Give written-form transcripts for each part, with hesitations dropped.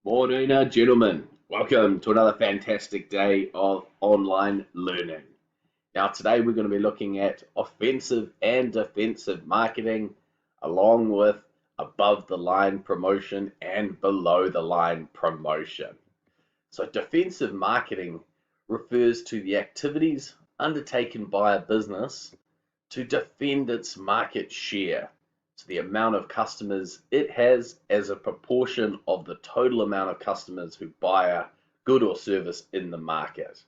Morning, gentlemen. Welcome to another fantastic day of online learning. Now, today we're going to be looking at offensive and defensive marketing, along with above the line promotion and below the line promotion. So, defensive marketing refers to the activities undertaken by a business to defend its market share. So the amount of customers it has as a proportion of the total amount of customers who buy a good or service in the market.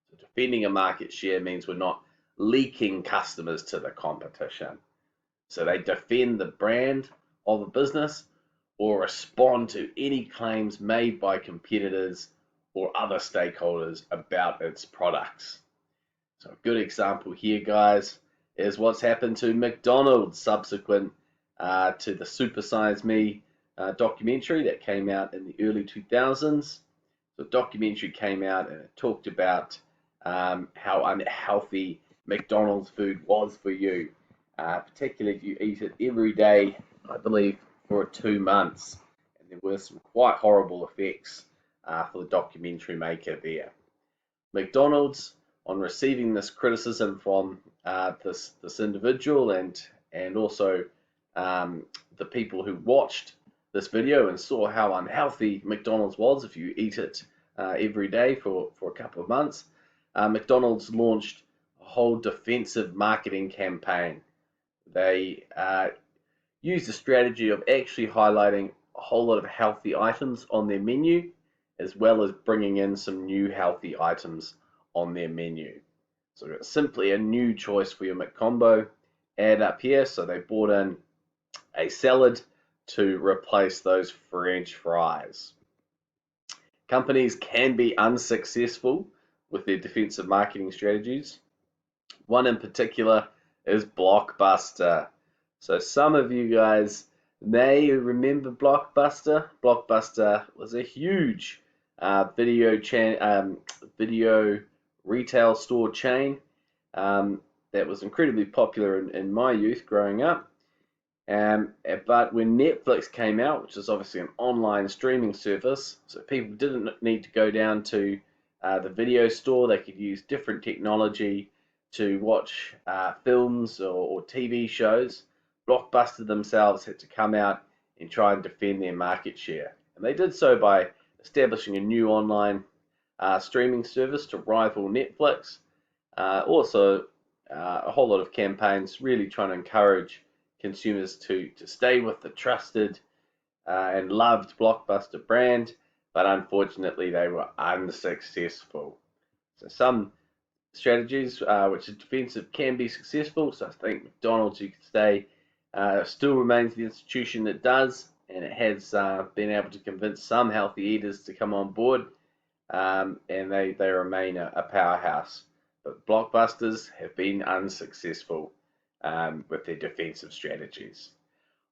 So defending a market share means we're not leaking customers to the competition. So they defend the brand of a business or respond to any claims made by competitors or other stakeholders about its products. So a good example here, guys, is what's happened to McDonald's subsequent to the Super Size Me documentary that came out in the early 2000s. The documentary came out and it talked about how unhealthy McDonald's food was for you, particularly if you eat it every day, I believe, for 2 months. And there were some quite horrible effects for the documentary maker there. McDonald's, on receiving this criticism from this individual and also the people who watched this video and saw how unhealthy McDonald's was if you eat it every day for a couple of months, McDonald's launched a whole defensive marketing campaign. They used a strategy of actually highlighting a whole lot of healthy items on their menu, as well as bringing in some new healthy items on their menu. So it's simply a new choice for your McCombo ad up here. So they brought in a salad to replace those French fries. Companies can be unsuccessful with their defensive marketing strategies. One in particular is Blockbuster. So some of you guys may remember Blockbuster. Blockbuster was a huge video retail store chain that was incredibly popular in my youth growing up. But when Netflix came out, which is obviously an online streaming service, so people didn't need to go down to the video store. They could use different technology to watch films or TV shows. Blockbuster themselves had to come out and try and defend their market share. And they did so by establishing a new online streaming service to rival Netflix. Also, a whole lot of campaigns really trying to encourage consumers to stay with the trusted and loved Blockbuster brand, but unfortunately they were unsuccessful. So some strategies which are defensive can be successful. So I think McDonald's, you could say, still remains the institution that does, and it has been able to convince some healthy eaters to come on board, and they remain a powerhouse. But Blockbusters have been unsuccessful with their defensive strategies.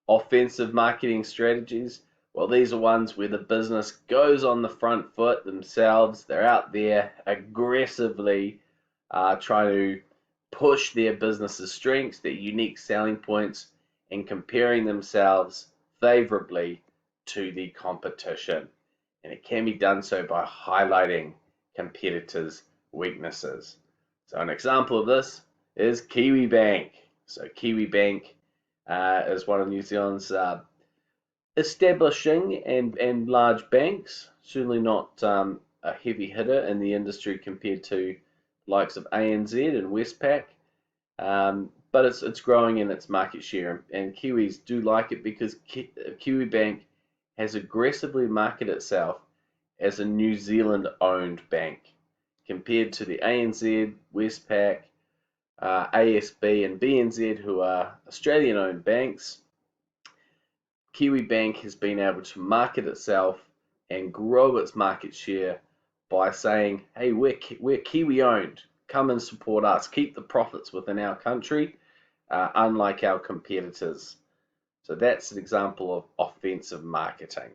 Offensive marketing strategies, well, these are ones where the business goes on the front foot themselves. They're out there aggressively trying to push their business's strengths, their unique selling points, and comparing themselves favorably to the competition. And it can be done so by highlighting competitors' weaknesses. So an example of this is Kiwibank. So Kiwibank is one of New Zealand's establishing and large banks. Certainly not a heavy hitter in the industry compared to the likes of ANZ and Westpac, but it's growing in its market share, and Kiwis do like it because Kiwibank has aggressively marketed itself as a New Zealand-owned bank compared to the ANZ, Westpac, ASB and BNZ, who are Australian-owned banks. Kiwibank has been able to market itself and grow its market share by saying, hey, we're Kiwi-owned. Come and support us. Keep the profits within our country, unlike our competitors. So that's an example of offensive marketing.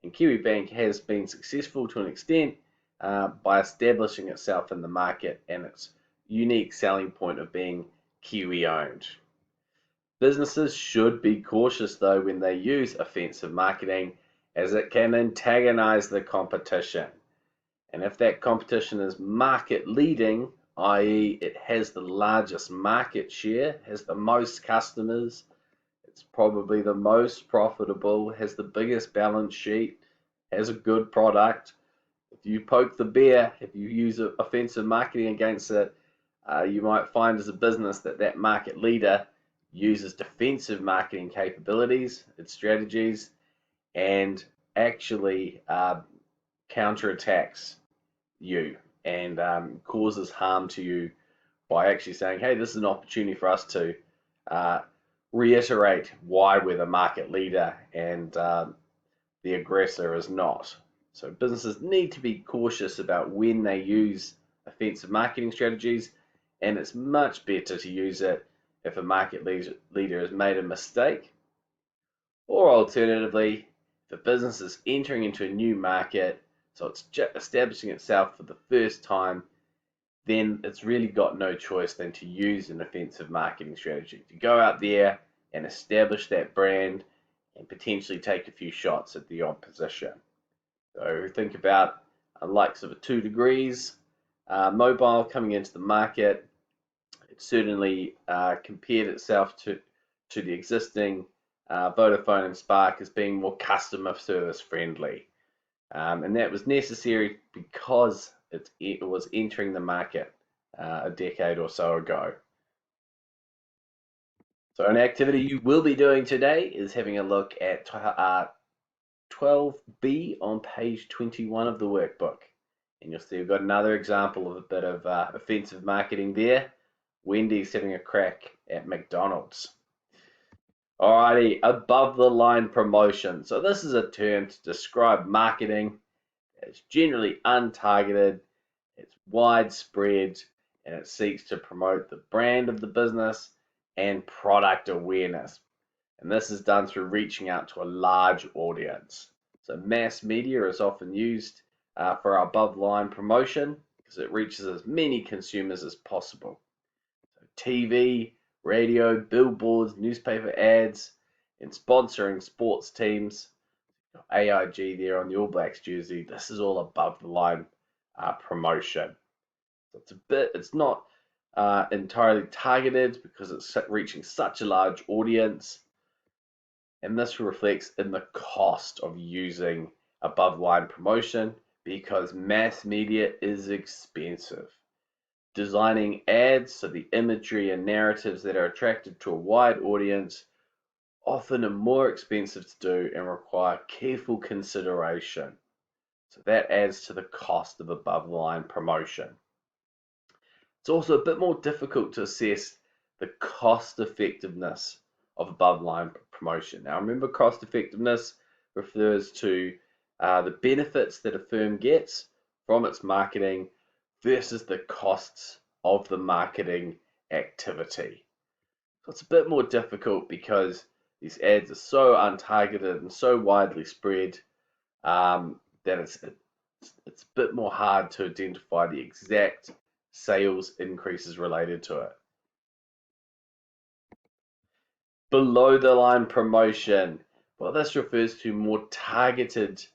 And Kiwibank has been successful to an extent by establishing itself in the market and its unique selling point of being Kiwi owned. Businesses should be cautious though when they use offensive marketing as it can antagonize the competition. And if that competition is market leading, i.e., it has the largest market share, has the most customers, it's probably the most profitable, has the biggest balance sheet, has a good product. If you poke the bear, if you use offensive marketing against it, you might find as a business that that market leader uses defensive marketing capabilities, its strategies, and actually counterattacks you and causes harm to you by actually saying, hey, this is an opportunity for us to uh, reiterate why we're the market leader and the aggressor is not. So businesses need to be cautious about when they use offensive marketing strategies, and it's much better to use it if a market leader has made a mistake, or alternatively, if a business is entering into a new market, so it's establishing itself for the first time, then it's really got no choice than to use an offensive marketing strategy to go out there and establish that brand and potentially take a few shots at the opposition. So think about the likes of a 2 Degrees mobile coming into the market. It certainly compared itself to the existing Vodafone and Spark as being more customer service friendly. And that was necessary because it was entering the market a decade or so ago. So an activity you will be doing today is having a look at 12B on page 21 of the workbook. And you'll see we've got another example of a bit of offensive marketing there. Wendy's having a crack at McDonald's. Alrighty, above the line promotion. So this is a term to describe marketing. It's generally untargeted, it's widespread, and it seeks to promote the brand of the business and product awareness. And this is done through reaching out to a large audience. So mass media is often used for above line promotion because it reaches as many consumers as possible. So TV, radio, billboards, newspaper ads, and sponsoring sports teams. AIG there on the All Blacks jersey. This is all above the line promotion. So it's not entirely targeted because it's reaching such a large audience, and this reflects in the cost of using above line promotion because mass media is expensive. Designing ads so the imagery and narratives that are attracted to a wide audience often are more expensive to do and require careful consideration. So that adds to the cost of above the line promotion. It's also a bit more difficult to assess the cost effectiveness of above line promotion. Now remember, cost effectiveness refers to the benefits that a firm gets from its marketing versus the costs of the marketing activity. So it's a bit more difficult because these ads are so untargeted and so widely spread that it's a bit more hard to identify the exact sales increases related to it. Below the line promotion. Well, this refers to more targeted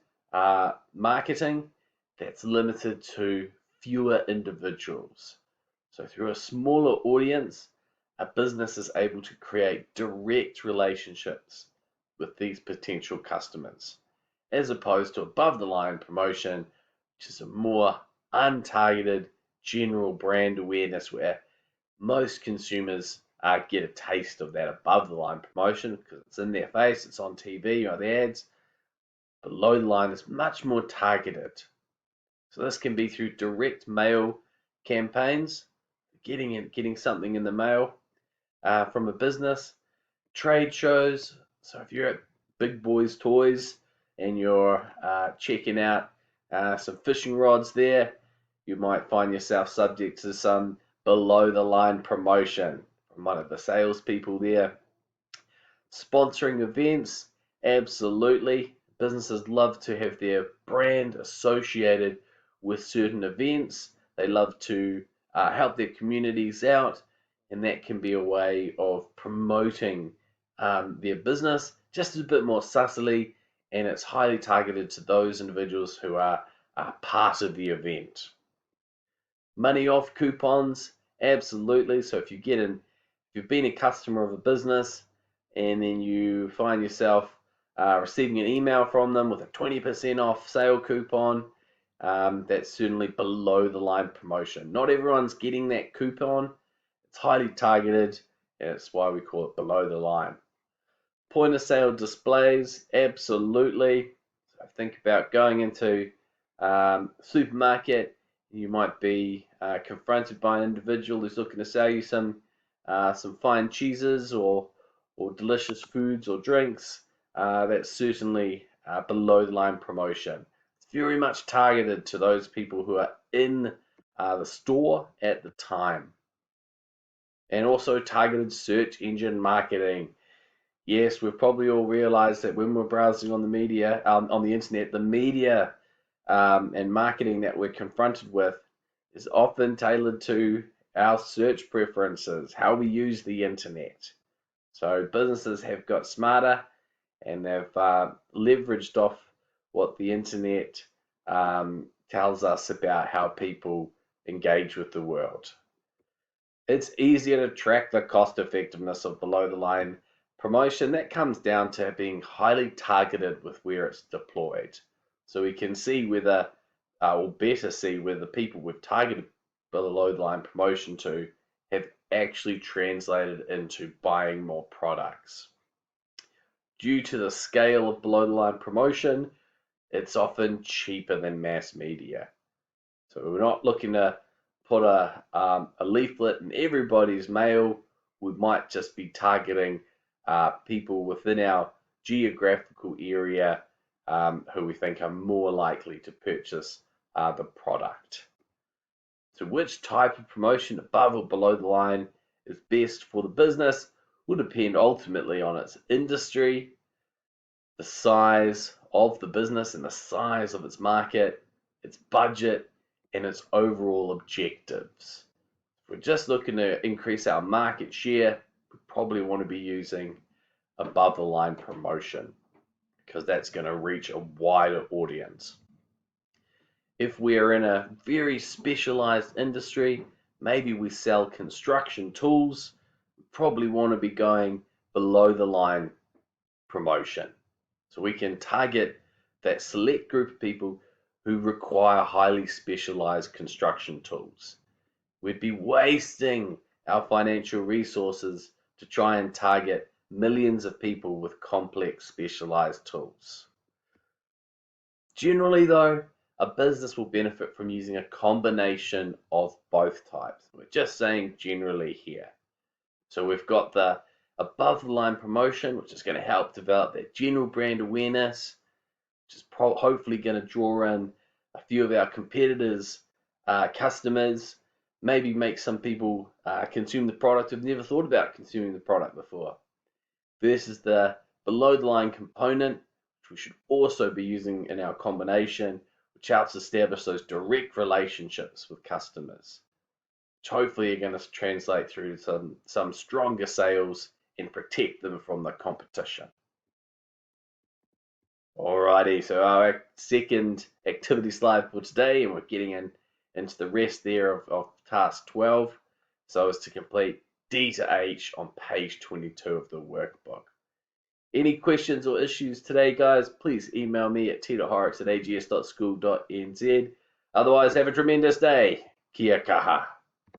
marketing that's limited to fewer individuals. So through a smaller audience, a business is able to create direct relationships with these potential customers, as opposed to above the line promotion, which is a more untargeted general brand awareness where most consumers get a taste of that above the line promotion because it's in their face, it's on TV or the ads. Below the line is much more targeted. So this can be through direct mail campaigns, getting something in the mail from a business, trade shows. So if you're at Big Boys Toys and you're checking out some fishing rods there, you might find yourself subject to some below the line promotion from one of the salespeople there. Sponsoring events, absolutely. Businesses love to have their brand associated with certain events. They love to help their communities out, and that can be a way of promoting their business just a bit more subtly and it's highly targeted to those individuals who are part of the event. Money off coupons, absolutely. So if you've been a customer of a business and then you find yourself receiving an email from them with a 20% off sale coupon, that's certainly below the line promotion. Not everyone's getting that coupon. It's highly targeted, and it's why we call it below the line. Point of sale displays, absolutely. So think about going into supermarket. You might be confronted by an individual who's looking to sell you some fine cheeses or delicious foods or drinks. That's certainly below the line promotion. It's very much targeted to those people who are in the store at the time. And also targeted search engine marketing. Yes, we've probably all realized that when we're browsing on the media, on the internet, the media and marketing that we're confronted with is often tailored to our search preferences, how we use the internet. So businesses have got smarter and they've leveraged off what the internet tells us about how people engage with the world. It's easier to track the cost effectiveness of below the line promotion. That comes down to being highly targeted with where it's deployed. So we can see whether, or better see whether the people we've targeted below the line promotion to have actually translated into buying more products. Due to the scale of below the line promotion, it's often cheaper than mass media. So we're not looking to put a leaflet in everybody's mail. We might just be targeting people within our geographical area who we think are more likely to purchase the product. So which type of promotion above or below the line is best for the business will depend ultimately on its industry, the size of the business and the size of its market, its budget, and its overall objectives. If we're just looking to increase our market share, we probably want to be using above the line promotion because that's going to reach a wider audience. If we are in a very specialized industry, maybe we sell construction tools, we probably want to be going below the line promotion. So we can target that select group of people who require highly specialized construction tools. We'd be wasting our financial resources to try and target millions of people with complex specialized tools. Generally though, a business will benefit from using a combination of both types. We're just saying generally here. So we've got the above the line promotion, which is going to help develop that general brand awareness, which is hopefully going to draw in a few of our competitors' customers, maybe make some people consume the product who've never thought about consuming the product before. Versus the below the line component, which we should also be using in our combination, which helps establish those direct relationships with customers, which hopefully are going to translate through some stronger sales and protect them from the competition. Alrighty, so our second activity slide for today, and we're getting into the rest there of task 12, so as to complete D to H on page 22 of the workbook. Any questions or issues today, guys, please email me at t.horrocks@ags.school.nz. Otherwise, have a tremendous day. Kia kaha.